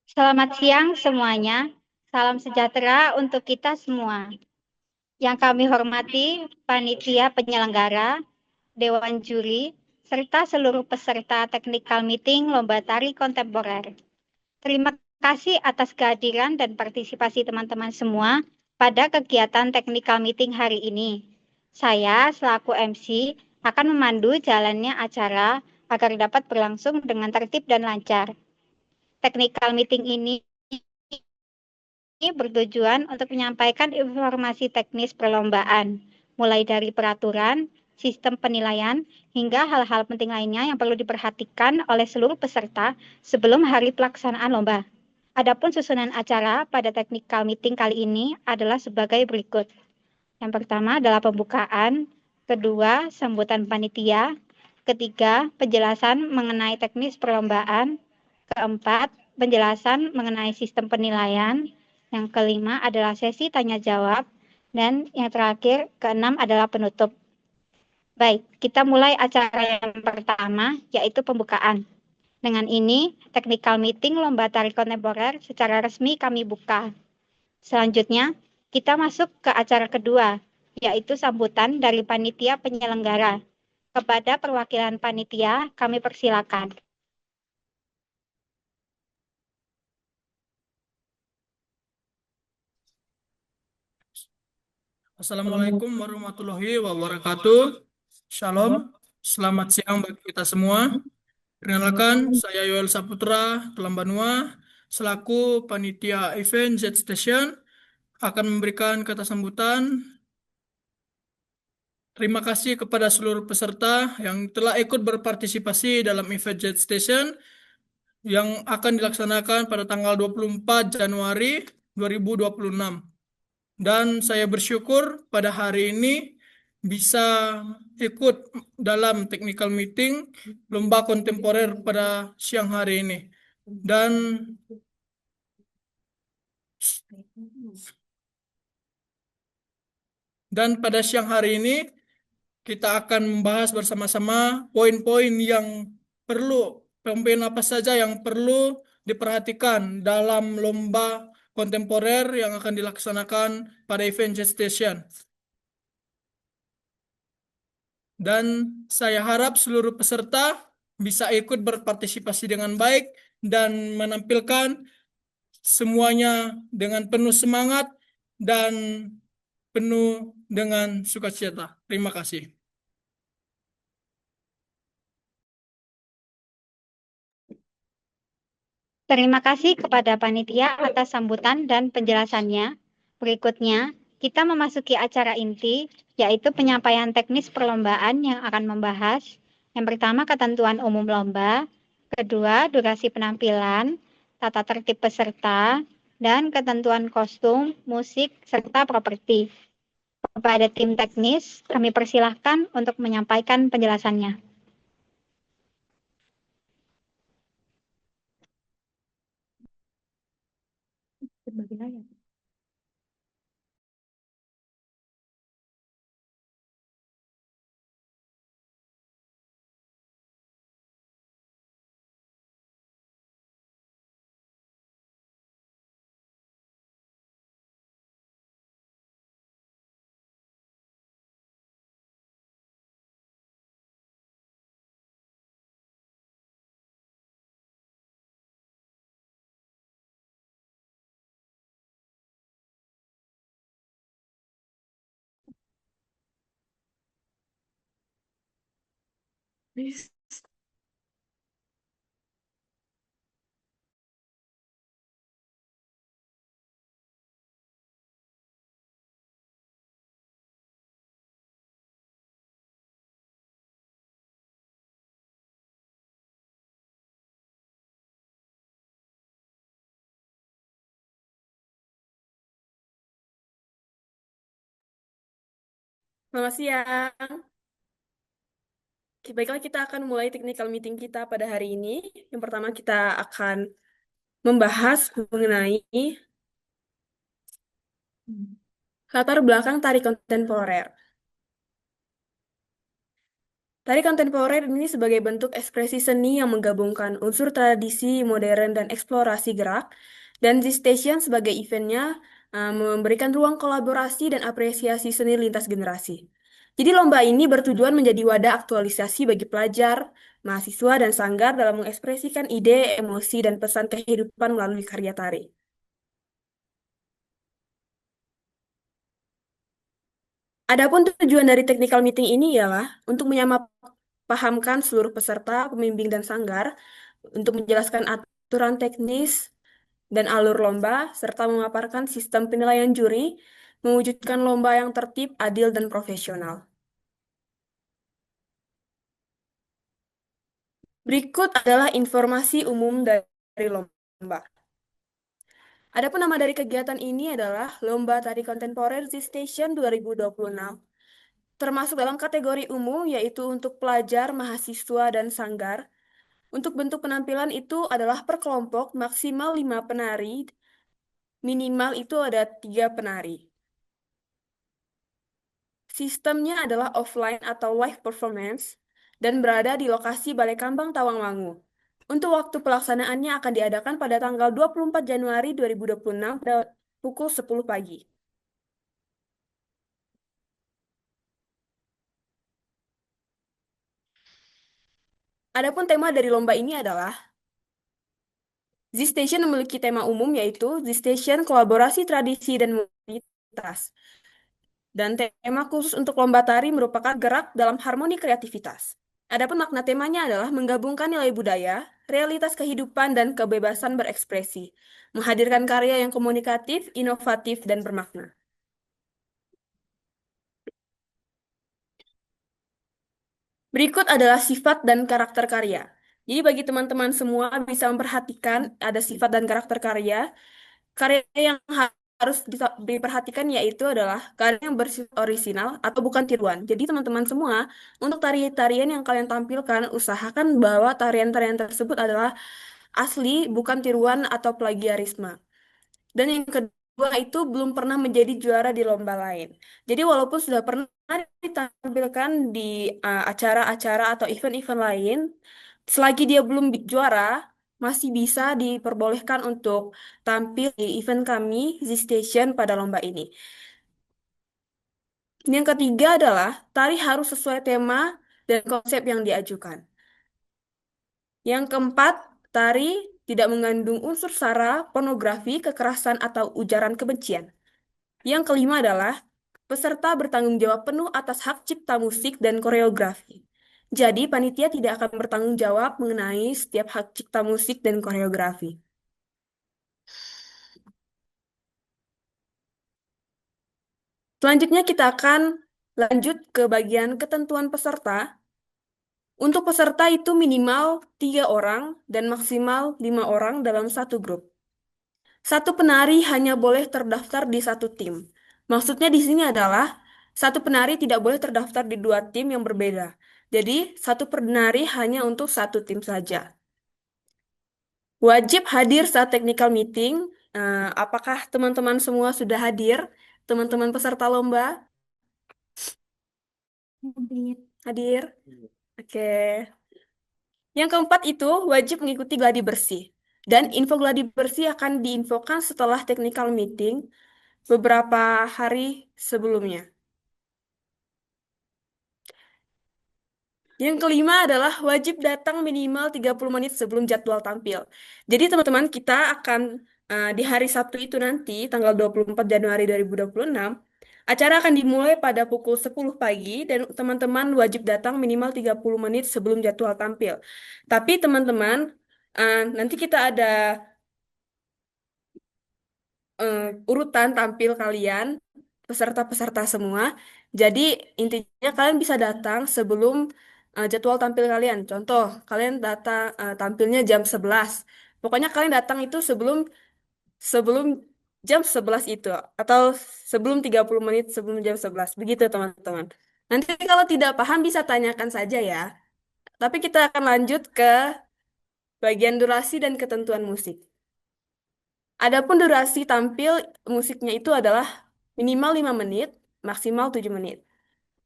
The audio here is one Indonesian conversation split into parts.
Selamat siang semuanya. Salam sejahtera untuk kita semua. Yang kami hormati panitia penyelenggara, dewan juri, serta seluruh peserta technical meeting Lomba Tari Kontemporer. Terima kasih atas kehadiran dan partisipasi teman-teman semua pada kegiatan technical meeting hari ini. Saya selaku MC akan memandu jalannya acara agar dapat berlangsung dengan tertib dan lancar. Technical meeting ini bertujuan untuk menyampaikan informasi teknis perlombaan, mulai dari peraturan, sistem penilaian, hingga hal-hal penting lainnya yang perlu diperhatikan oleh seluruh peserta sebelum hari pelaksanaan lomba. Adapun susunan acara pada technical meeting kali ini adalah sebagai berikut. Yang pertama adalah pembukaan, kedua sambutan panitia, ketiga penjelasan mengenai teknis perlombaan, keempat penjelasan mengenai sistem penilaian, yang kelima adalah sesi tanya jawab, dan yang terakhir keenam adalah penutup. Baik, kita mulai acara yang pertama, yaitu pembukaan. Dengan ini, technical meeting Lomba Tari Kontemporer secara resmi kami buka. Selanjutnya, kita masuk ke acara kedua, yaitu sambutan dari panitia penyelenggara. Kepada perwakilan panitia, kami persilakan. Assalamualaikum warahmatullahi wabarakatuh. Shalom, selamat siang bagi kita semua. Perkenalkan, saya Yoel Saputra, Kelambanua, selaku panitia event Jet Station, akan memberikan kata sambutan. Terima kasih kepada seluruh peserta yang telah ikut berpartisipasi dalam event Jet Station yang akan dilaksanakan pada tanggal 24 Januari 2026. Dan saya bersyukur pada hari ini bisa ikut dalam technical meeting lomba kontemporer pada siang hari ini. Dan pada siang hari ini kita akan membahas bersama-sama poin-poin yang perlu, poin apa saja yang perlu diperhatikan dalam lomba kontemporer yang akan dilaksanakan pada event Jet Station. Dan saya harap seluruh peserta bisa ikut berpartisipasi dengan baik dan menampilkan semuanya dengan penuh semangat dan penuh dengan sukacita. Terima kasih. Terima kasih kepada panitia atas sambutan dan penjelasannya. Berikutnya, kita memasuki acara inti, yaitu penyampaian teknis perlombaan yang akan membahas yang pertama ketentuan umum lomba, kedua durasi penampilan, tata tertib peserta, dan ketentuan kostum, musik, serta properti. Kepada tim teknis, kami persilahkan untuk menyampaikan penjelasannya. Berbagi layar. Selamat siang. Baiklah, kita akan mulai technical meeting kita pada hari ini. Yang pertama kita akan membahas mengenai latar belakang tari kontemporer. Tari kontemporer ini sebagai bentuk ekspresi seni yang menggabungkan unsur tradisi, modern, dan eksplorasi gerak. Dan The Station sebagai eventnya memberikan ruang kolaborasi dan apresiasi seni lintas generasi. Jadi lomba ini bertujuan menjadi wadah aktualisasi bagi pelajar, mahasiswa, dan sanggar dalam mengekspresikan ide, emosi, dan pesan kehidupan melalui karya tari. Adapun tujuan dari technical meeting ini ialah untuk menyamapahamkan seluruh peserta, pembimbing, dan sanggar untuk menjelaskan aturan teknis dan alur lomba, serta memaparkan sistem penilaian juri, mewujudkan lomba yang tertib, adil, dan profesional. Berikut adalah informasi umum dari lomba. Adapun nama dari kegiatan ini adalah Lomba Tari Kontemporer Z-Station 2026. Termasuk dalam kategori umum, yaitu untuk pelajar, mahasiswa, dan sanggar. Untuk bentuk penampilan itu adalah per kelompok maksimal 5 penari, minimal itu ada 3 penari. Sistemnya adalah offline atau live performance dan berada di lokasi Balai Kambang Tawangmangu. Untuk waktu pelaksanaannya akan diadakan pada tanggal 24 Januari 2026 pada pukul 10 pagi. Adapun tema dari lomba ini adalah Z-Station memiliki tema umum yaitu Z-Station Kolaborasi Tradisi dan Mobilitas. Dan tema khusus untuk lomba tari merupakan gerak dalam harmoni kreativitas. Adapun makna temanya adalah menggabungkan nilai budaya, realitas kehidupan, dan kebebasan berekspresi, menghadirkan karya yang komunikatif, inovatif, dan bermakna. Berikut adalah sifat dan karakter karya. Jadi bagi teman-teman semua bisa memperhatikan ada sifat dan karakter karya. Karya yang harus diperhatikan yaitu adalah karya yang bersifat orisinal atau bukan tiruan. Jadi teman-teman semua, untuk tarian-tarian yang kalian tampilkan, usahakan bahwa tarian-tarian tersebut adalah asli, bukan tiruan atau plagiarisme. Dan yang kedua itu belum pernah menjadi juara di lomba lain. Jadi walaupun sudah pernah ditampilkan di acara-acara atau event-event lain, selagi dia belum juara, masih bisa diperbolehkan untuk tampil di event kami, Z-Station, pada lomba ini. Yang ketiga adalah tari harus sesuai tema dan konsep yang diajukan. Yang keempat, tari tidak mengandung unsur sara, pornografi, kekerasan, atau ujaran kebencian. Yang kelima adalah peserta bertanggung jawab penuh atas hak cipta musik dan koreografi. Jadi, panitia tidak akan bertanggung jawab mengenai setiap hak cipta musik dan koreografi. Selanjutnya kita akan lanjut ke bagian ketentuan peserta. Untuk peserta itu minimal 3 orang dan maksimal 5 orang dalam satu grup. Satu penari hanya boleh terdaftar di satu tim. Maksudnya di sini adalah satu penari tidak boleh terdaftar di 2 tim yang berbeda. Jadi satu penari hanya untuk satu tim saja. Wajib hadir saat technical meeting. Apakah teman-teman semua sudah hadir? Teman-teman peserta lomba hadir? Oke. Yang keempat itu wajib mengikuti gladi bersih. Dan info gladi bersih akan diinfokan setelah technical meeting beberapa hari sebelumnya. Yang kelima adalah wajib datang minimal 30 menit sebelum jadwal tampil. Jadi teman-teman kita akan di hari Sabtu itu nanti, tanggal 24 Januari 2026, acara akan dimulai pada pukul 10 pagi dan teman-teman wajib datang minimal 30 menit sebelum jadwal tampil. Tapi teman-teman, nanti kita ada urutan tampil kalian, peserta-peserta semua. Jadi intinya kalian bisa datang sebelum jadwal tampil kalian. Contoh, kalian datang tampilnya jam 11. Pokoknya kalian datang itu sebelum sebelum jam 11 itu atau sebelum 30 menit sebelum jam 11. Begitu teman-teman. Nanti kalau tidak paham bisa tanyakan saja ya. Tapi kita akan lanjut ke bagian durasi dan ketentuan musik. Adapun durasi tampil musiknya itu adalah minimal 5 menit, maksimal 7 menit.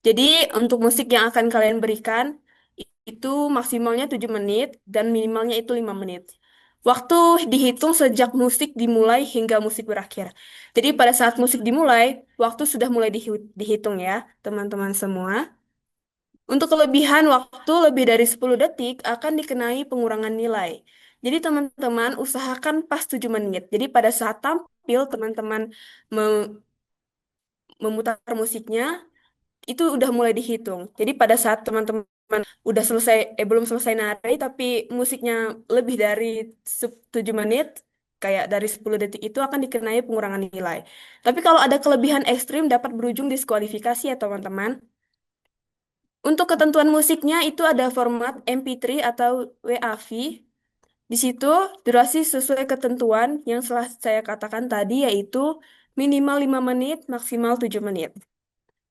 Jadi untuk musik yang akan kalian berikan itu maksimalnya 7 menit dan minimalnya itu 5 menit. Waktu dihitung sejak musik dimulai hingga musik berakhir. Jadi pada saat musik dimulai, waktu sudah mulai dihitung ya, teman-teman semua. Untuk kelebihan waktu lebih dari 10 detik akan dikenai pengurangan nilai. Jadi teman-teman usahakan pas 7 menit. Jadi pada saat tampil, teman-teman memutar musiknya, itu udah mulai dihitung. Jadi pada saat teman-teman udah selesai, belum selesai nari, tapi musiknya lebih dari 7 menit, kayak dari 10 detik itu akan dikenai pengurangan nilai. Tapi kalau ada kelebihan ekstrim dapat berujung diskualifikasi ya teman-teman. Untuk ketentuan musiknya itu ada format MP3 atau WAV. Di situ durasi sesuai ketentuan yang telah saya katakan tadi yaitu minimal 5 menit, maksimal 7 menit.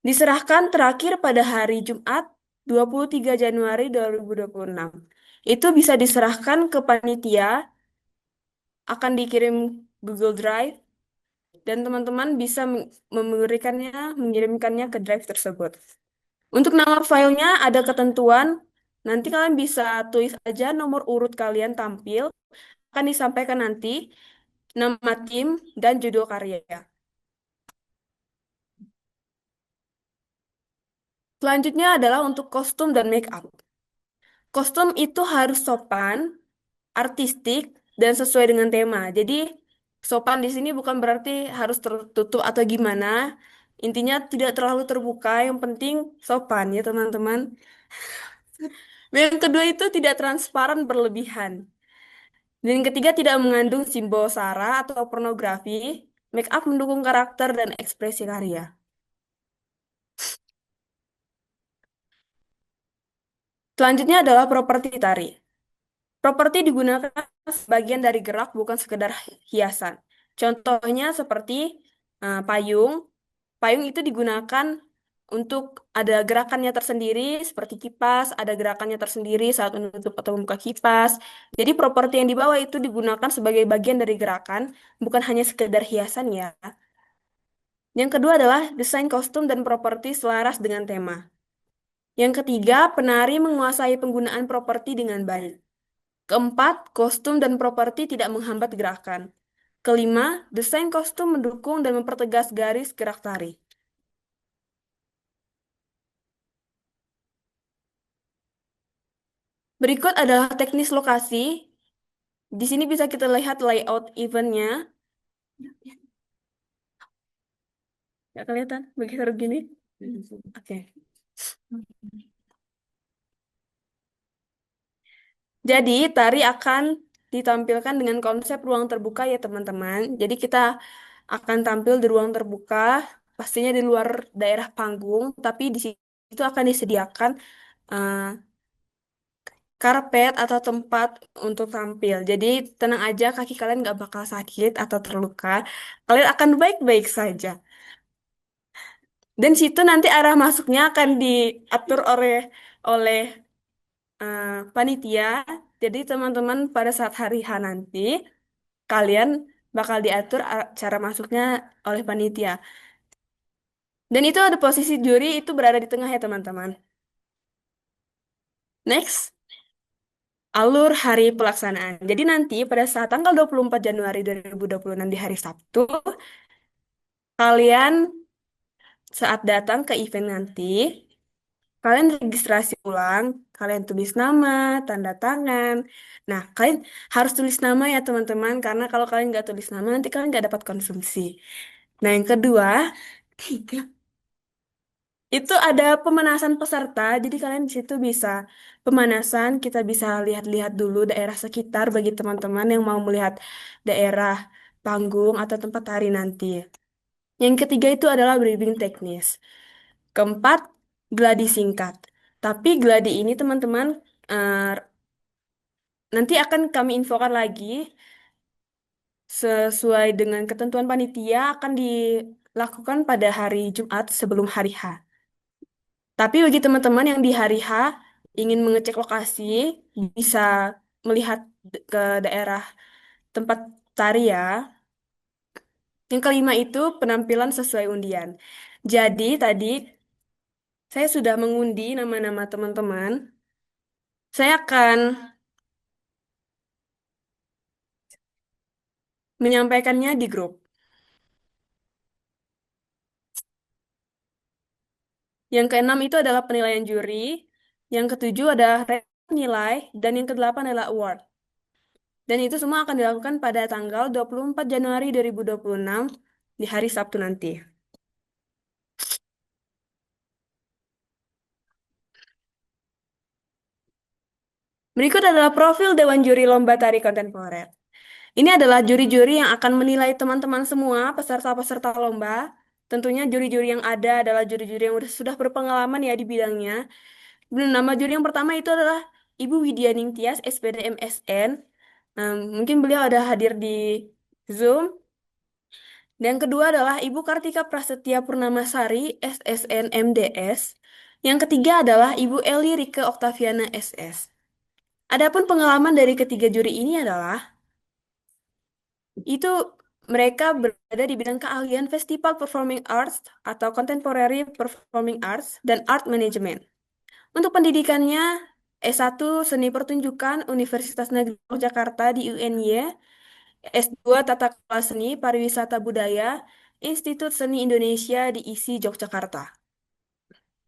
Diserahkan terakhir pada hari Jumat 23 Januari 2026. Itu bisa diserahkan ke panitia, akan dikirim Google Drive, dan teman-teman bisa mengirimkannya ke drive tersebut. Untuk nama filenya ada ketentuan, nanti kalian bisa tulis aja nomor urut kalian tampil, akan disampaikan nanti, nama tim, dan judul karya. Selanjutnya adalah untuk kostum dan make up. Kostum itu harus sopan, artistik, dan sesuai dengan tema. Jadi, sopan di sini bukan berarti harus tertutup atau gimana. Intinya tidak terlalu terbuka, yang penting sopan ya teman-teman. Yang kedua itu tidak transparan berlebihan. Dan yang ketiga tidak mengandung simbol sara atau pornografi. Make up mendukung karakter dan ekspresi karya. Selanjutnya adalah properti tari. Properti digunakan sebagian dari gerak bukan sekedar hiasan. Contohnya seperti payung. Payung itu digunakan untuk ada gerakannya tersendiri seperti kipas, ada gerakannya tersendiri saat menutup atau membuka kipas. Jadi properti yang dibawa itu digunakan sebagai bagian dari gerakan, bukan hanya sekedar hiasan ya. Yang kedua adalah desain kostum dan properti selaras dengan tema. Yang ketiga, penari menguasai penggunaan properti dengan baik. Keempat, kostum dan properti tidak menghambat gerakan. Kelima, desain kostum mendukung dan mempertegas garis gerak tari. Berikut adalah teknis lokasi. Di sini bisa kita lihat layout eventnya. Nggak kelihatan? Begitu gini? Oke. Jadi, tari akan ditampilkan dengan konsep ruang terbuka ya teman-teman. Jadi kita akan tampil di ruang terbuka, pastinya di luar daerah panggung, tapi di situ akan disediakan eh, karpet atau tempat untuk tampil. Jadi tenang aja, kaki kalian nggak bakal sakit atau terluka. Kalian akan baik-baik saja. Dan situ nanti arah masuknya akan diatur oleh oleh panitia. Jadi teman-teman pada saat hari H nanti kalian bakal diatur cara masuknya oleh panitia. Dan itu ada posisi juri itu berada di tengah ya teman-teman. Next, alur hari pelaksanaan. Jadi nanti pada saat tanggal 24 Januari 2026 di hari Sabtu, kalian saat datang ke event nanti, kalian registrasi ulang, kalian tulis nama, tanda tangan. Nah, kalian harus tulis nama ya teman-teman, karena kalau kalian nggak tulis nama, nanti kalian nggak dapat konsumsi. Nah, yang kedua, itu ada pemanasan peserta, jadi kalian di situ bisa pemanasan, kita bisa lihat-lihat dulu daerah sekitar bagi teman-teman yang mau melihat daerah panggung atau tempat tari nanti. Yang ketiga itu adalah briefing teknis. Keempat, gladi singkat. Tapi gladi ini teman-teman eh, nanti akan kami infokan lagi sesuai dengan ketentuan panitia akan dilakukan pada hari Jumat sebelum hari H. Tapi bagi teman-teman yang di hari H ingin mengecek lokasi, bisa melihat ke daerah tempat tari ya. Yang kelima itu penampilan sesuai undian. Jadi tadi saya sudah mengundi nama-nama teman-teman. Saya akan menyampaikannya di grup. Yang keenam itu adalah penilaian juri, yang ketujuh adalah nilai, dan yang kedelapan adalah award. Dan itu semua akan dilakukan pada tanggal 24 Januari 2026 di hari Sabtu nanti. Berikut adalah profil Dewan Juri Lomba Tari Kontemporer. Ini adalah juri-juri yang akan menilai teman-teman semua peserta-peserta lomba. Tentunya juri-juri yang ada adalah juri-juri yang sudah berpengalaman ya di bidangnya. Nama juri yang pertama itu adalah Ibu Widya Ningtyas, SPD MSN. Mungkin beliau ada hadir di Zoom. Dan yang kedua adalah Ibu Kartika Prasetya Purnamasari, SSN MDS. Yang ketiga adalah Ibu Eli Rike Oktaviana SS. Adapun pengalaman dari ketiga juri ini adalah itu mereka berada di bidang keahlian Festival Performing Arts atau Contemporary Performing Arts dan Art Management. Untuk pendidikannya S1 Seni Pertunjukan Universitas Negeri Yogyakarta di UNY, S2 Tata Kelola Seni Pariwisata Budaya Institut Seni Indonesia di ISI Yogyakarta.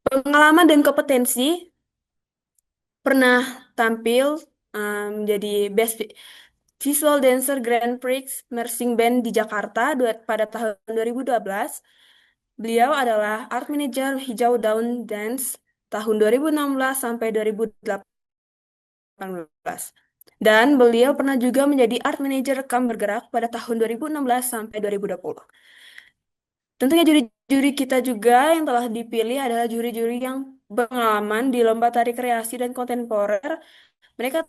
Pengalaman dan kompetensi pernah tampil menjadi Best Visual Dancer Grand Prix Marching Band di Jakarta pada tahun 2012. Beliau adalah Art Manager Hijau Daun Dance tahun 2016 sampai 2018. Dan beliau pernah juga menjadi Art Manager Rekam Bergerak pada tahun 2016 sampai 2020. Tentunya juri-juri kita juga yang telah dipilih adalah juri-juri yang berpengalaman di lomba tari kreasi dan kontemporer. Mereka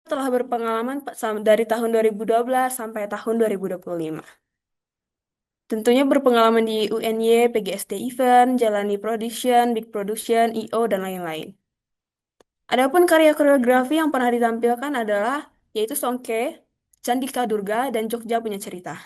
telah berpengalaman dari tahun 2012 sampai tahun 2025. Tentunya berpengalaman di UNY, PGSD Event, Jalani Production, Big Production, IO, dan lain-lain. Adapun karya koreografi yang pernah ditampilkan adalah yaitu Songke, Candika Durga, dan Jogja Punya Cerita.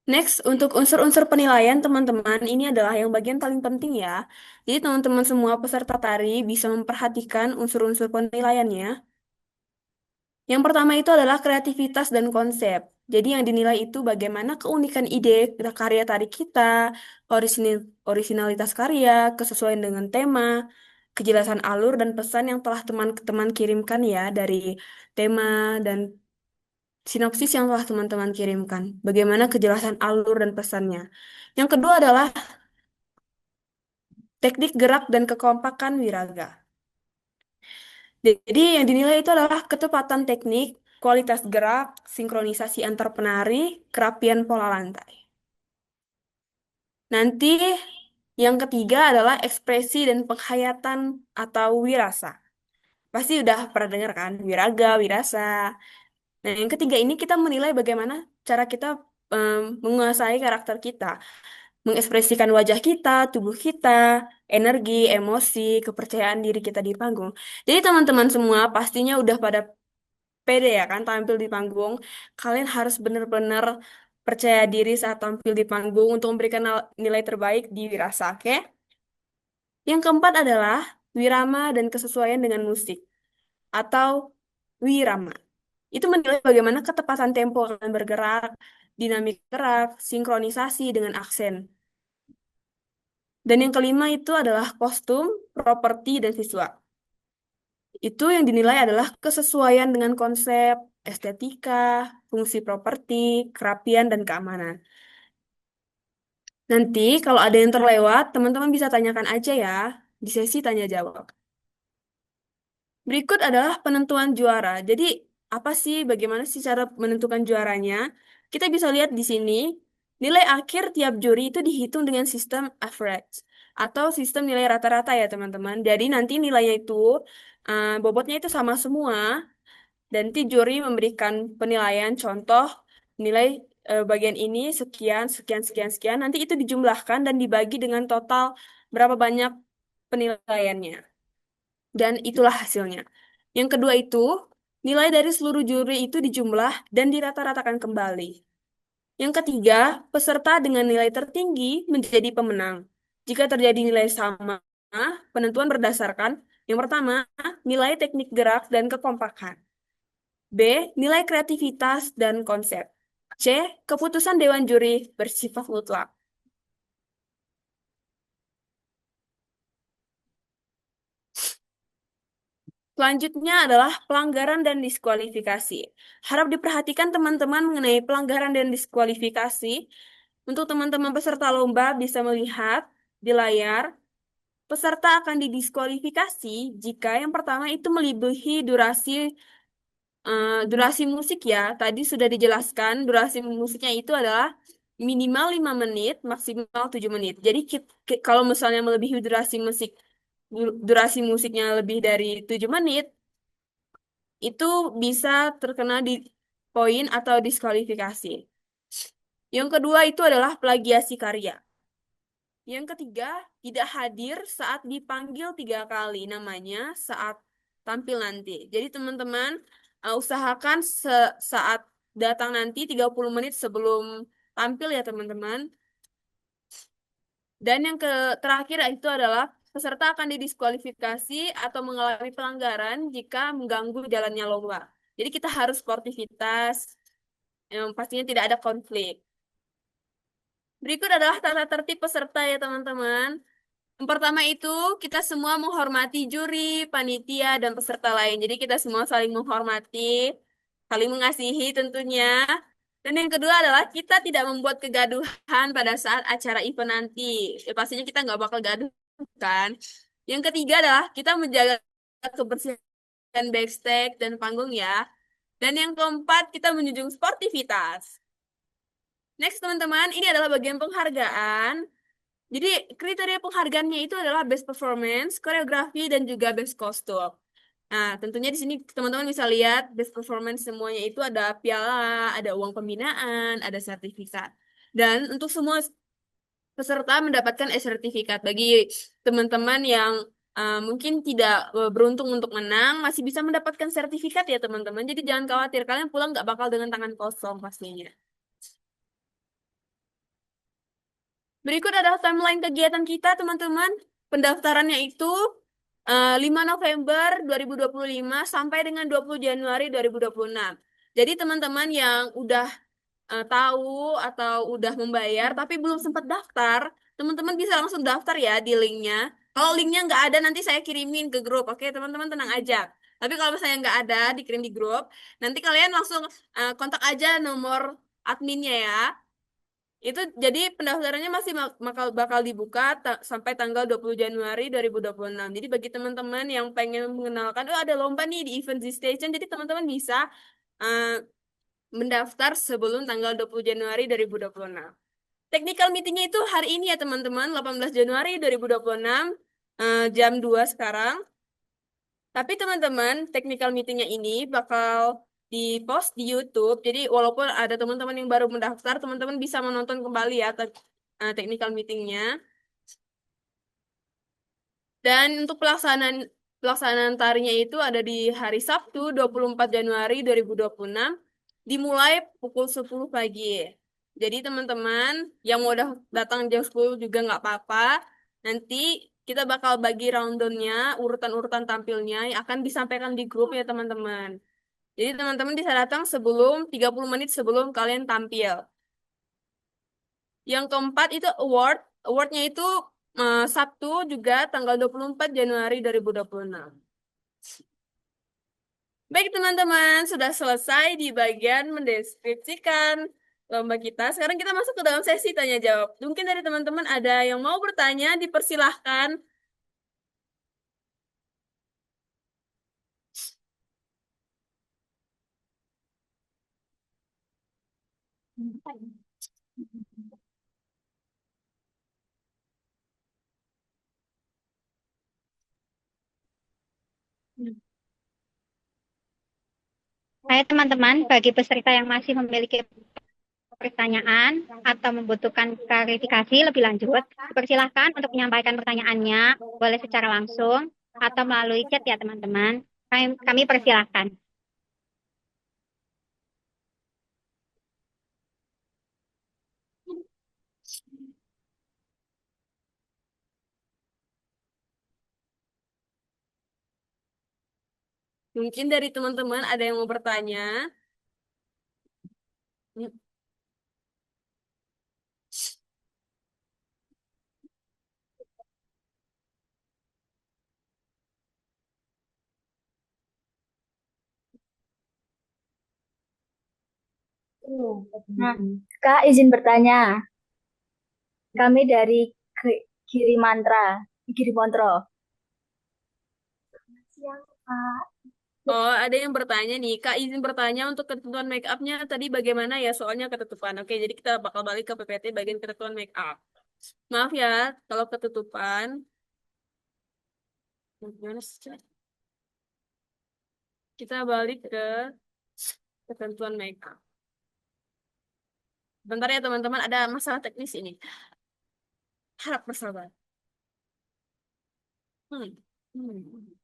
Next, untuk unsur-unsur penilaian teman-teman, ini adalah yang bagian paling penting ya. Jadi teman-teman semua peserta tari bisa memperhatikan unsur-unsur penilaiannya. Yang pertama itu adalah kreativitas dan konsep. Jadi yang dinilai itu bagaimana keunikan ide karya tari kita, orisinalitas karya, kesesuaian dengan tema, kejelasan alur dan pesan yang telah teman-teman kirimkan ya dari tema dan sinopsis yang telah teman-teman kirimkan. Bagaimana kejelasan alur dan pesannya. Yang kedua adalah teknik gerak dan kekompakan wiraga. Jadi yang dinilai itu adalah ketepatan teknik, kualitas gerak, sinkronisasi antar penari, kerapian pola lantai. Nanti yang ketiga adalah ekspresi dan penghayatan atau wirasa. Pasti udah pernah dengar kan, wiraga, wirasa. Nah, yang ketiga ini kita menilai bagaimana cara kita menguasai karakter kita, mengekspresikan wajah kita, tubuh kita, energi, emosi, kepercayaan diri kita di panggung. Jadi teman-teman semua pastinya udah pada pede ya kan tampil di panggung. Kalian harus benar-benar percaya diri saat tampil di panggung untuk memberikan nilai terbaik di Wirasa, oke? Yang keempat adalah wirama dan kesesuaian dengan musik atau wirama. Itu menilai bagaimana ketepatan tempo kalian bergerak, dinamik gerak, sinkronisasi dengan aksen. Dan yang kelima itu adalah kostum, properti, dan visual. Itu yang dinilai adalah kesesuaian dengan konsep, estetika, fungsi properti, kerapian, dan keamanan. Nanti kalau ada yang terlewat, teman-teman bisa tanyakan aja ya di sesi tanya jawab. Berikut adalah penentuan juara. Jadi, apa sih, bagaimana sih cara menentukan juaranya? Kita bisa lihat di sini, nilai akhir tiap juri itu dihitung dengan sistem average atau sistem nilai rata-rata ya teman-teman. Jadi nanti nilainya itu, bobotnya itu sama semua, dan nanti juri memberikan penilaian contoh nilai bagian ini sekian, sekian, sekian, sekian. Nanti itu dijumlahkan dan dibagi dengan total berapa banyak penilaiannya. Dan itulah hasilnya. Yang kedua itu, nilai dari seluruh juri itu dijumlah dan dirata-ratakan kembali. Yang ketiga, peserta dengan nilai tertinggi menjadi pemenang. Jika terjadi nilai sama, penentuan berdasarkan yang pertama, nilai teknik gerak dan kekompakan. B. Nilai kreativitas dan konsep. C. Keputusan Dewan Juri bersifat mutlak. Selanjutnya adalah pelanggaran dan diskualifikasi. Harap diperhatikan teman-teman mengenai pelanggaran dan diskualifikasi. Untuk teman-teman peserta lomba bisa melihat di layar, peserta akan didiskualifikasi jika yang pertama itu melebihi durasi musik ya. Tadi sudah dijelaskan, durasi musiknya itu adalah minimal 5 menit, maksimal 7 menit. Jadi kalau misalnya melebihi durasi musiknya lebih dari 7 menit, itu bisa terkena di poin atau diskualifikasi. Yang kedua itu adalah plagiasi karya. Yang ketiga, tidak hadir saat dipanggil 3 kali, namanya saat tampil nanti. Jadi teman-teman usahakan saat datang nanti 30 menit sebelum tampil ya teman-teman. Dan yang terakhir itu adalah peserta akan didiskualifikasi atau mengalami pelanggaran jika mengganggu jalannya lomba. Jadi kita harus sportivitas, yang pastinya tidak ada konflik. Berikut adalah tata tertib peserta ya teman-teman. Yang pertama itu kita semua menghormati juri, panitia, dan peserta lain. Jadi kita semua saling menghormati, saling mengasihi tentunya. Dan yang kedua adalah kita tidak membuat kegaduhan pada saat acara event nanti. Ya, pastinya kita nggak bakal gaduh kan. Yang ketiga adalah kita menjaga kebersihan backstage dan panggung ya. Dan yang keempat kita menjunjung sportivitas. Next teman-teman, ini adalah bagian penghargaan. Jadi kriteria penghargaannya itu adalah best performance, koreografi, dan juga best kostum. Nah, tentunya di sini teman-teman bisa lihat best performance semuanya itu ada piala, ada uang pembinaan, ada sertifikat. Dan untuk semua peserta mendapatkan sertifikat. Bagi teman-teman yang mungkin tidak beruntung untuk menang, masih bisa mendapatkan sertifikat ya teman-teman. Jadi jangan khawatir, kalian pulang nggak bakal dengan tangan kosong pastinya. Berikut adalah timeline kegiatan kita, teman-teman. Pendaftarannya itu 5 November 2025 sampai dengan 20 Januari 2026. Jadi teman-teman yang udah tahu atau udah membayar tapi belum sempat daftar, teman-teman bisa langsung daftar ya di linknya. Kalau linknya nggak ada, nanti saya kirimin ke grup. Oke, teman-teman tenang aja. Tapi kalau misalnya nggak ada, dikirim di grup, nanti kalian langsung kontak aja nomor adminnya ya. Itu jadi pendaftarannya masih bakal dibuka sampai tanggal 20 Januari 2026. Jadi bagi teman-teman yang pengen mengenalkan, oh ada lomba nih di Event Z Station, jadi teman-teman bisa uh, mendaftar sebelum tanggal 20 Januari 2026. Technical meetingnya itu hari ini ya teman-teman, 18 Januari 2026, jam 2 sekarang. Tapi teman-teman, technical meetingnya ini bakal di-post di YouTube. Jadi walaupun ada teman-teman yang baru mendaftar, teman-teman bisa menonton kembali ya technical meetingnya. Dan untuk pelaksanaan tarinya itu ada di hari Sabtu 24 Januari 2026, dimulai pukul 10 pagi. Jadi teman-teman yang mau datang jam 10 juga nggak apa-apa. Nanti kita bakal bagi rundownnya, urutan-urutan tampilnya yang akan disampaikan di grup ya teman-teman. Jadi teman-teman bisa datang 30 menit sebelum kalian tampil. Yang keempat itu award. Awardnya itu Sabtu juga tanggal 24 Januari 2026. Baik teman-teman, sudah selesai di bagian mendeskripsikan lomba kita. Sekarang kita masuk ke dalam sesi tanya jawab. Mungkin dari teman-teman ada yang mau bertanya, dipersilahkan. Hai teman-teman, bagi peserta yang masih memiliki pertanyaan atau membutuhkan klarifikasi lebih lanjut, dipersilahkan untuk menyampaikan pertanyaannya, boleh secara langsung atau melalui chat ya teman-teman. Kami persilahkan. Mungkin dari teman-teman ada yang mau bertanya? Nah, Kak izin bertanya. Kami dari Giri Mantra, Giri Montro. Siang, Kak. Oh, ada yang bertanya nih. Kak, izin bertanya untuk ketentuan make upnya tadi bagaimana ya? Soalnya ketutupan. Oke, jadi kita bakal balik ke PPT bagian ketentuan make up. Maaf ya, kalau ketutupan. Gimana sih? Kita balik ke ketentuan make up. Bentar ya teman-teman, ada masalah teknis ini. Harap bersabar. Hmm. Hmm.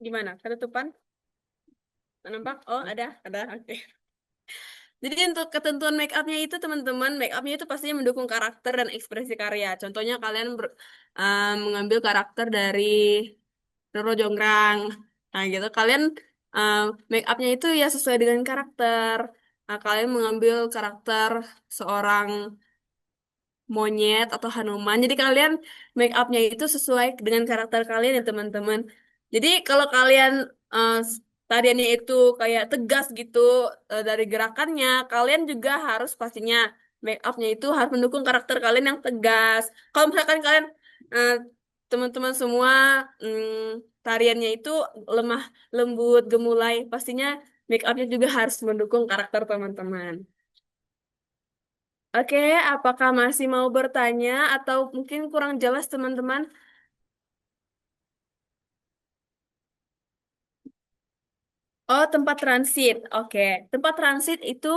Gimana? Ketutupan? Nampak? Oh, ada. Oke. Jadi untuk ketentuan make upnya itu teman-teman, make upnya itu pastinya mendukung karakter dan ekspresi karya. Contohnya kalian mengambil karakter dari Roro Jonggrang. Nah gitu, kalian make upnya itu ya sesuai dengan karakter. Nah, kalian mengambil karakter seorang monyet atau Hanuman. Jadi kalian make upnya itu sesuai dengan karakter kalian ya teman-teman. Jadi kalau kalian eh, tariannya itu kayak tegas gitu dari gerakannya, kalian juga harus pastinya make upnya itu harus mendukung karakter kalian yang tegas. Kalau misalkan kalian eh, teman-teman semua tariannya itu lemah, lembut, gemulai, pastinya make upnya juga harus mendukung karakter teman-teman. Oke, apakah masih mau bertanya atau mungkin kurang jelas teman-teman? Oh, tempat transit. Oke, tempat transit itu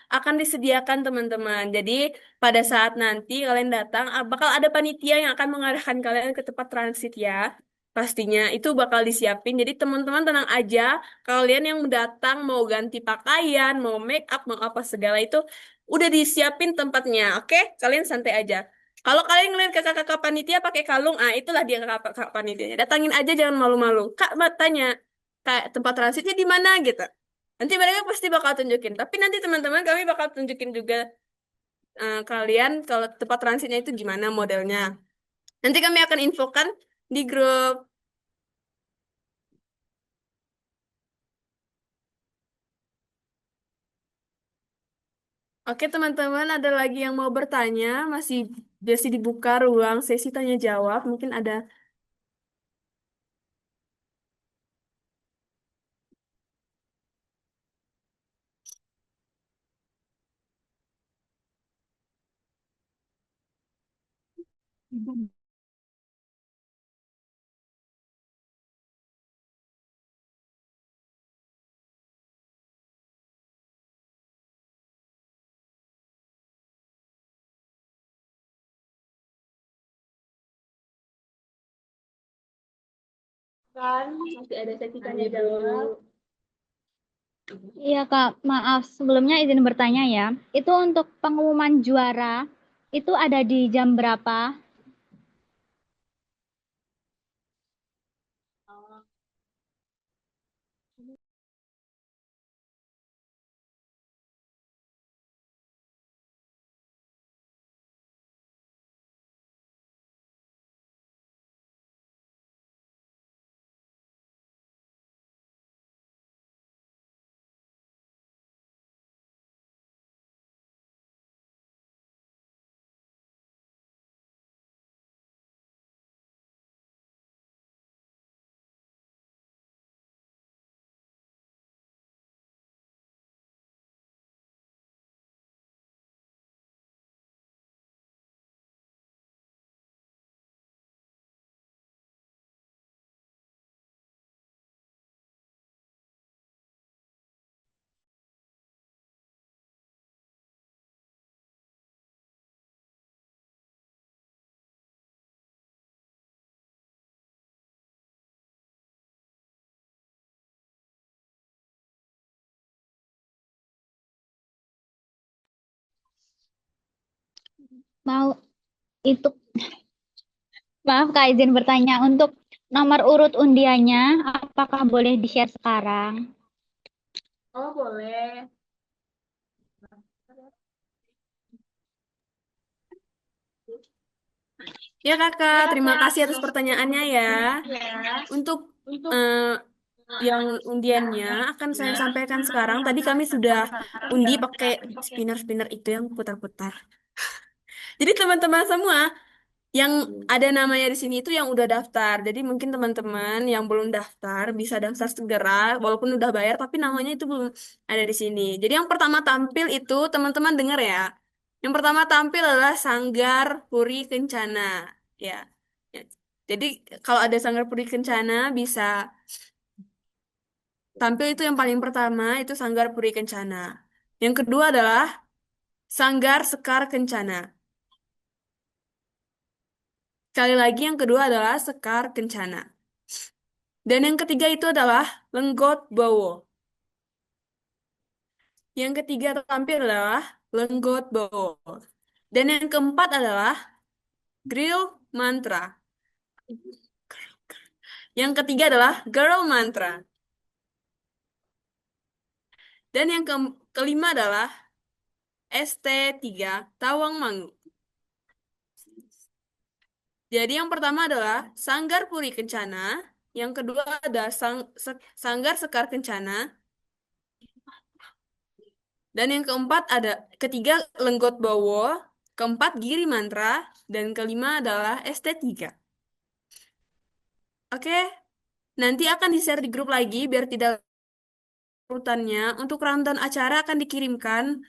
akan disediakan teman-teman. Jadi pada saat nanti kalian datang, bakal ada panitia yang akan mengarahkan kalian ke tempat transit ya. Pastinya itu bakal disiapin. Jadi teman-teman tenang aja. Kalian yang datang mau ganti pakaian, mau make up, mau apa segala itu udah disiapin tempatnya. Oke, kalian santai aja. Kalau kalian ngeliat kakak-kakak panitia pakai kalung, itulah dia kakak-kakak panitianya. Datangin aja, jangan malu-malu. Kak, tanya kayak tempat transitnya di mana gitu. Nanti mereka pasti bakal tunjukin. Tapi nanti teman-teman kami bakal tunjukin juga kalian kalau tempat transitnya itu gimana modelnya. Nanti kami akan infokan di grup. Oke teman-teman, ada lagi yang mau bertanya? Masih dibuka ruang sesi tanya jawab. Mungkin ada. Masih ada sesi tanya jawab. Iya Kak, maaf sebelumnya izin bertanya ya. Itu untuk pengumuman juara itu ada di jam berapa? Mau itu, maaf Kak, izin bertanya untuk nomor urut undiannya, apakah boleh di-share sekarang? Oh, boleh. Ya Kakak, terima kasih atas pertanyaannya ya. Untuk eh, yang undiannya akan saya sampaikan sekarang. Tadi kami sudah undi pakai spinner-spinner itu yang putar-putar. Jadi teman-teman semua yang ada namanya di sini itu yang udah daftar. Jadi mungkin teman-teman yang belum daftar bisa daftar segera, walaupun udah bayar, tapi namanya itu belum ada di sini. Jadi yang pertama tampil itu teman-teman dengar ya. Yang pertama tampil adalah Sanggar Puri Kencana. Ya. Ya. Jadi kalau ada Sanggar Puri Kencana bisa tampil itu yang paling pertama itu Sanggar Puri Kencana. Yang kedua adalah Sanggar Sekar Kencana. Sekali lagi yang kedua adalah Sekar Kencana. Dan yang ketiga itu adalah Lenggot Bowo. Yang ketiga tampil adalah Lenggot Bowo. Dan yang keempat adalah Grill Mantra. Yang ketiga adalah Girl Mantra. Dan yang kelima adalah ST3 Tawangmangu. Jadi yang pertama adalah Sanggar Puri Kencana. Yang kedua ada Sanggar Sekar Kencana. Dan yang keempat ada ketiga Lenggot Bowo, keempat Giri Mantra, dan kelima adalah ST3. Oke, nanti akan di-share di grup lagi biar tidak urutannya. Untuk rundown acara akan dikirimkan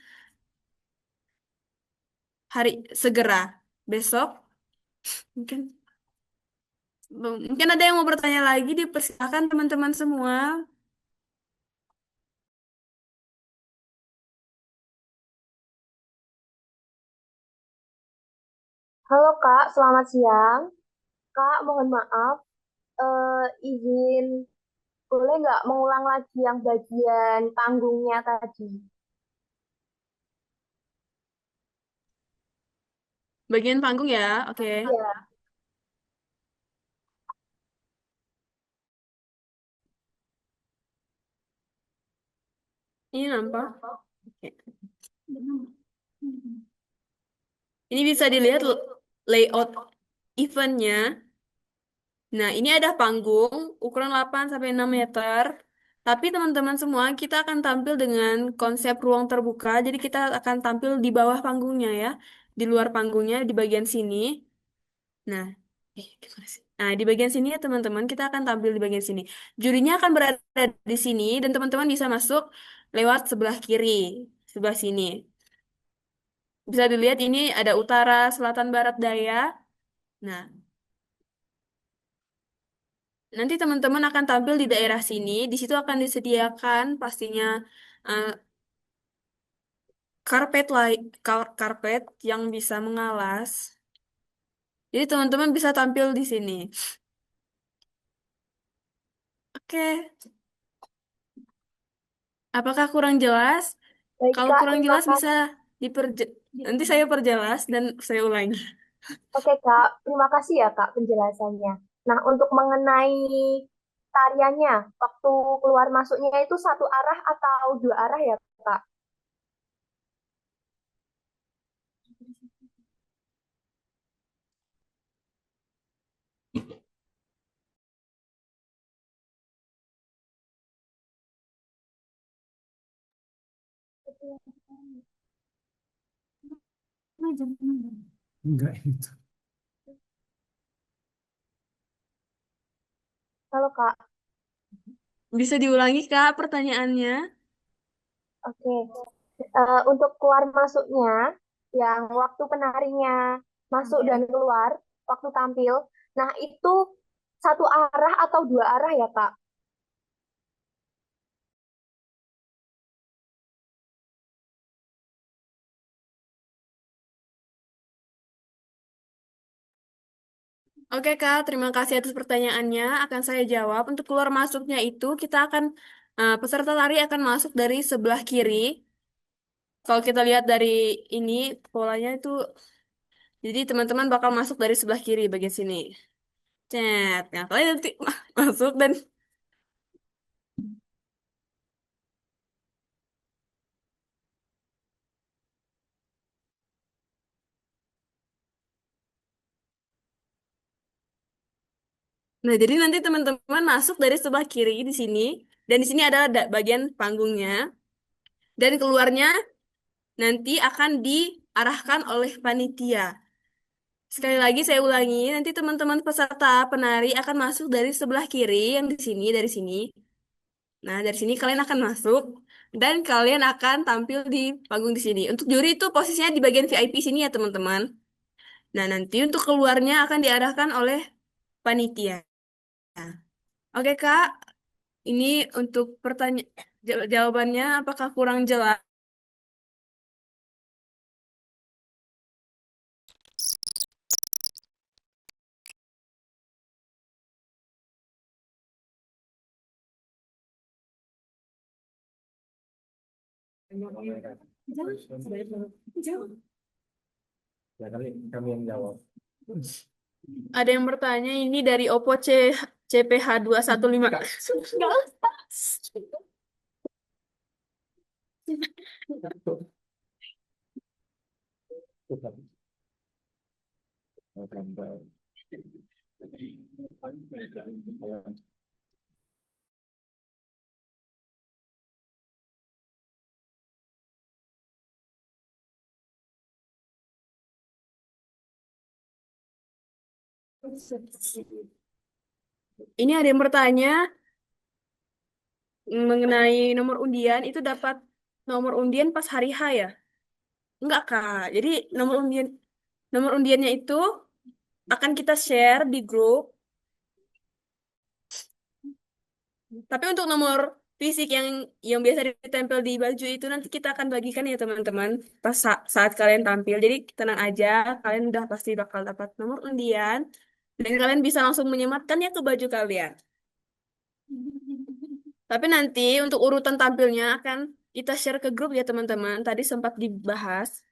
hari segera besok. Mungkin mungkin ada yang mau bertanya lagi, dipersilakan teman-teman semua. Halo Kak, selamat siang. Kak, mohon maaf, izin boleh nggak mengulang lagi yang bagian panggungnya tadi? Bagian panggung ya, oke. Iya. Ini nampak. Oke. Ini bisa dilihat layout eventnya. Nah, ini ada panggung ukuran 8 sampai 6 meter. Tapi teman-teman semua, kita akan tampil dengan konsep ruang terbuka. Jadi kita akan tampil di bawah panggungnya ya. Di luar panggungnya, di bagian sini. Nah, gimana sih? Nah, di bagian sini ya teman-teman, kita akan tampil di bagian sini. Jurinya akan berada di sini dan teman-teman bisa masuk lewat sebelah kiri, sebelah sini. Bisa dilihat ini ada utara, selatan, barat, daya. Nah, nanti teman-teman akan tampil di daerah sini. Di situ akan disediakan pastinya eh, karpet yang bisa mengalas. Jadi teman-teman bisa tampil di sini. Oke, apakah kurang jelas? Baik Kalau Kak, kurang terima jelas bisa kasih. nanti saya perjelas dan saya ulangi. Oke Kak, terima kasih ya Kak penjelasannya. Nah, untuk mengenai tariannya, waktu keluar masuknya itu satu arah atau dua arah ya Kak? Enggak itu. Halo Kak, Bisa diulangi Kak pertanyaannya? oke. Untuk keluar masuknya, yang waktu penarinya masuk dan keluar, waktu tampil, nah itu satu arah atau dua arah ya Kak? Oke Kak, terima kasih atas pertanyaannya. Akan saya jawab. Untuk keluar masuknya itu kita akan peserta tari akan masuk dari sebelah kiri. Kalau kita lihat dari ini polanya itu Jadi teman-teman bakal masuk dari sebelah kiri bagian sini. Cet. Nah, kalian nanti masuk dan nah, jadi nanti teman-teman masuk dari sebelah kiri di sini dan di sini ada bagian panggungnya dan keluarnya nanti akan diarahkan oleh panitia. Sekali lagi saya ulangi, nanti teman-teman peserta penari akan masuk dari sebelah kiri yang di sini, dari sini. Nah, dari sini kalian akan masuk dan kalian akan tampil di panggung di sini. Untuk juri itu posisinya di bagian VIP sini ya, teman-teman. Nah, nanti untuk keluarnya akan diarahkan oleh panitia. Oke, Kak. Ini untuk jawabannya apakah kurang jelas? Ya, kami yang jawab. Ada yang bertanya ini dari Oppo CPH215. Ini ada yang bertanya mengenai nomor undian itu dapat nomor undian pas hari H ya? Enggak, Kak. Jadi nomor undiannya itu akan kita share di grup. Tapi untuk nomor fisik yang biasa ditempel di baju itu nanti kita akan bagikan ya teman-teman pas saat kalian tampil. Jadi tenang aja, kalian udah pasti bakal dapat nomor undian dan kalian bisa langsung menyematkannya ke baju kalian. Tapi nanti untuk urutan tampilnya akan kita share ke grup ya teman-teman. Tadi sempat dibahas.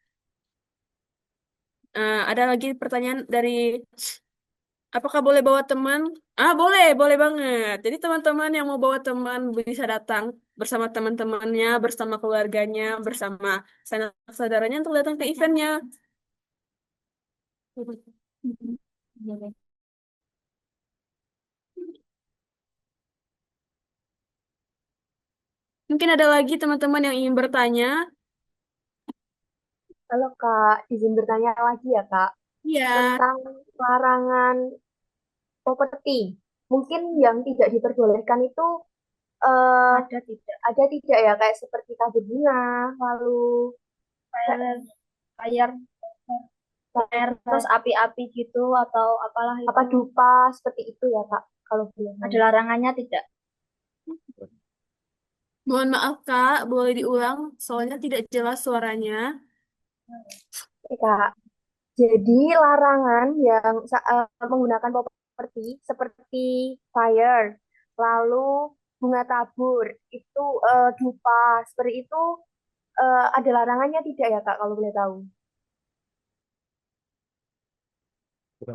Ada lagi pertanyaan dari apakah boleh bawa teman? Boleh, boleh banget. Jadi teman-teman yang mau bawa teman bisa datang bersama teman-temannya, bersama keluarganya, bersama sanak saudaranya untuk datang ke eventnya. Mungkin ada lagi teman-teman yang ingin bertanya. Halo Kak, izin bertanya lagi ya Kak, Iya, tentang larangan properti. Mungkin yang tidak diperbolehkan itu ada tidak ya, kayak seperti tabur bunga, lalu layar terus api-api gitu atau apalah itu. Apa dupa seperti itu ya Kak, kalau boleh. Ada larangannya tidak? mohon maaf Kak, boleh diulang soalnya tidak jelas suaranya. Oke, Kak. Jadi larangan yang menggunakan properti seperti fire, lalu bunga tabur, itu dupa, seperti itu ada larangannya tidak ya Kak kalau boleh tahu?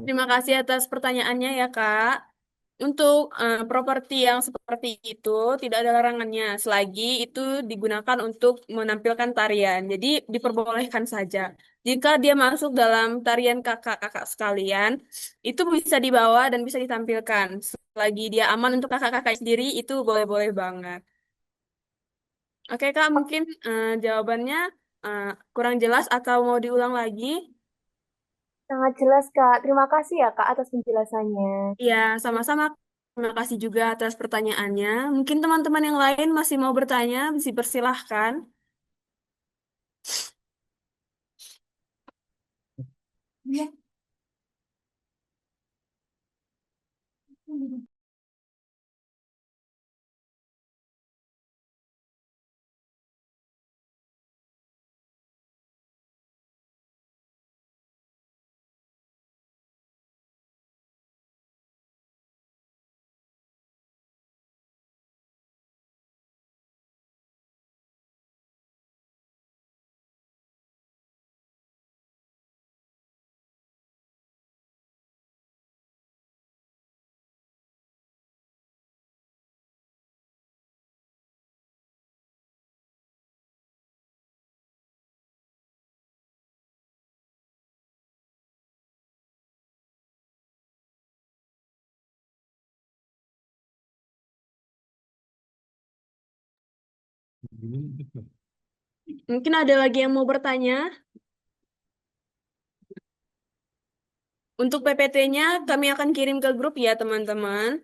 Terima kasih atas pertanyaannya ya Kak. Untuk properti yang seperti itu tidak ada larangannya selagi itu digunakan untuk menampilkan tarian. Jadi diperbolehkan saja. Jika dia masuk dalam tarian kakak-kakak sekalian, itu bisa dibawa dan bisa ditampilkan. Selagi dia aman untuk kakak-kakak sendiri, itu boleh-boleh banget. Oke Kak, mungkin jawabannya eh, kurang jelas atau mau diulang lagi? Sangat jelas Kak. Terima kasih ya Kak atas penjelasannya. Ya, sama-sama. Terima kasih juga atas pertanyaannya. Mungkin teman-teman yang lain masih mau bertanya, bisa persilahkan. Mungkin ada lagi yang mau bertanya? Untuk PPT-nya kami akan kirim ke grup ya, teman-teman.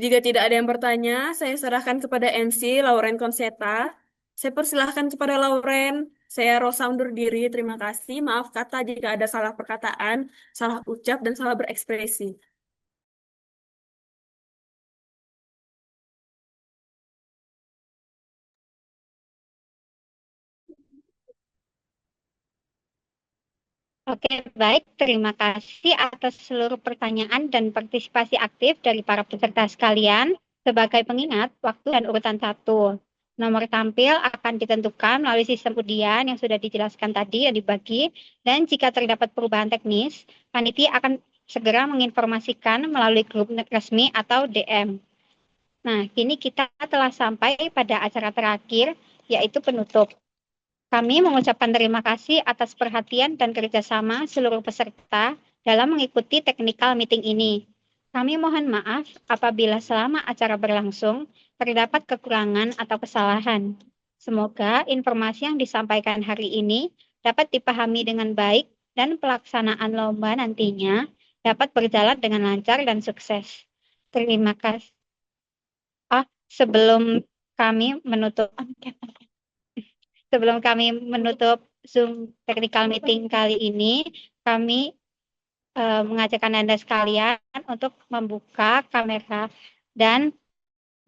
Jika tidak ada yang bertanya, saya serahkan kepada MC Lauren Conseta. Saya persilahkan kepada Lauren. Saya Rosa undur diri. Terima kasih. Maaf kata jika ada salah perkataan, salah ucap, dan salah berekspresi. Oke, baik. Terima kasih atas seluruh pertanyaan dan partisipasi aktif dari para peserta sekalian. Sebagai pengingat, waktu dan urutan 1. Nomor tampil akan ditentukan melalui sistem undian yang sudah dijelaskan tadi yang dibagi. Dan jika terdapat perubahan teknis, panitia akan segera menginformasikan melalui grup resmi atau DM. Nah, kini kita telah sampai pada acara terakhir, yaitu penutup. Kami mengucapkan terima kasih atas perhatian dan kerjasama seluruh peserta dalam mengikuti technical meeting ini. Kami mohon maaf apabila selama acara berlangsung terdapat kekurangan atau kesalahan. Semoga informasi yang disampaikan hari ini dapat dipahami dengan baik dan pelaksanaan lomba nantinya dapat berjalan dengan lancar dan sukses. Terima kasih. Sebelum kami menutup Zoom technical meeting kali ini, kami mengajakkan Anda sekalian untuk membuka kamera dan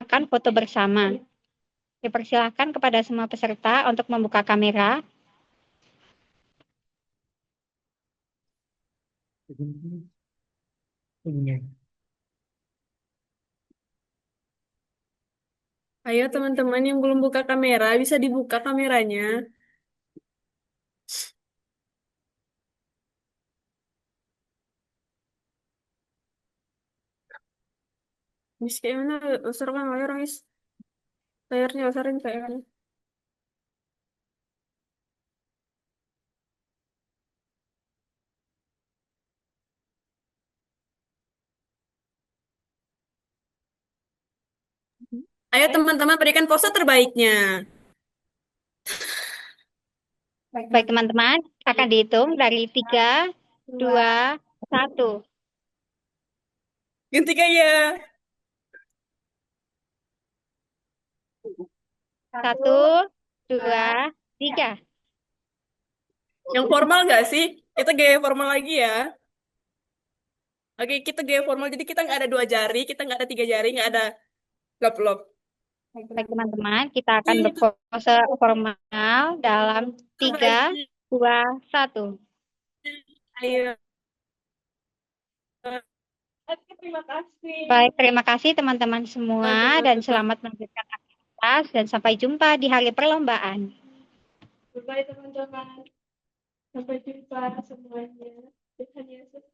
akan foto bersama. Dipersilakan kepada semua peserta untuk membuka kamera. Ayo teman-teman yang belum buka kamera, bisa dibuka kameranya. Mis kayak mana? Besar kan layar, guys. Layarnya besarin kayak kan. Ayo teman-teman berikan pose terbaiknya. Baik teman-teman, akan dihitung dari 3, 2, 1. Ganti gaya. 1, 2, 3. Yang formal nggak sih? Kita gaya formal lagi ya. Oke, kita gaya formal. Jadi kita nggak ada 2 jari, kita nggak ada 3 jari, nggak ada lop-lop. Baik teman-teman, kita akan berpose formal dalam 3, 2, 1. Ayo. Terima kasih. Baik, terima kasih teman-teman semua dan selamat melanjutkan aktivitas dan sampai jumpa di hari perlombaan. Bye teman-teman. Sampai jumpa semuanya. Tuhan Yesus.